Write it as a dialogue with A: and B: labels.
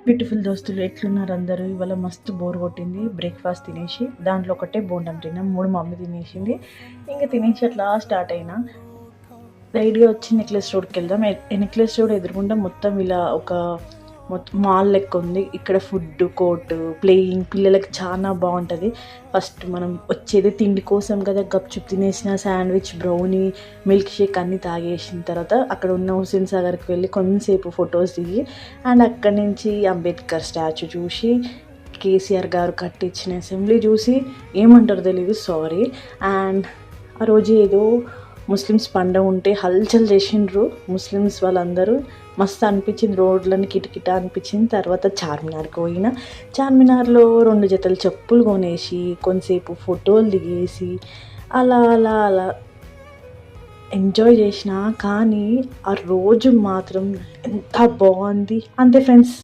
A: Beautiful దోస్తులు ఎట్లున్నారు అందరూ? ఇవాళ మస్తు బోర్ కొట్టింది. బ్రేక్ఫాస్ట్ తినేసి దాంట్లో ఒకటే బోండం తిన్నాం. 3 మమ్మీ తినేసింది. ఇంకా తినేసి అట్లా స్టార్ట్ అయినా రైడ్గా వచ్చి నెక్లెస్ రోడ్కి వెళ్దాం. నెక్లెస్ రోడ్ ఎదురుగుండా మొత్తం ఇలా ఒక మొత్తం మాల్ లెక్క ఉంది. ఇక్కడ ఫుడ్ కోర్ట్, ప్లేయింగ్, పిల్లలకి చాలా బాగుంటుంది. ఫస్ట్ మనం వచ్చేది తిండి కోసం కదా. గప్చుప్ తినేసిన, శాండ్విచ్, బ్రౌనీ, మిల్క్ షేక్ అన్నీ తాగేసిన తర్వాత అక్కడ ఉన్న హుస్సేన్ సాగర్కి వెళ్ళి కొంతసేపు ఫొటోస్ దిగి అండ్ అక్కడి నుంచి అంబేద్కర్ స్టాచ్యూ చూసి, కేసీఆర్ గారు కట్టించిన అసెంబ్లీ చూసి ఏమంటారు తెలియదు, సారీ. అండ్ ఆ రోజు ఏదో ముస్లిమ్స్ పండుగ ఉంటే హల్చల్ చేసిండ్రు ముస్లిమ్స్ వాళ్ళందరూ. మస్తు అనిపించింది, రోడ్లని కిటకిట అనిపించింది. తర్వాత చార్మినార్కి పోయిన, చార్మినార్లో 2 జతలు చెప్పులు కొనేసి కొంతసేపు ఫోటోలు దిగేసి అలా అలా అలా ఎంజాయ్ చేసిన. కానీ ఆ రోజు మాత్రం ఎంత బాగుంది అంతే ఫ్రెండ్స్.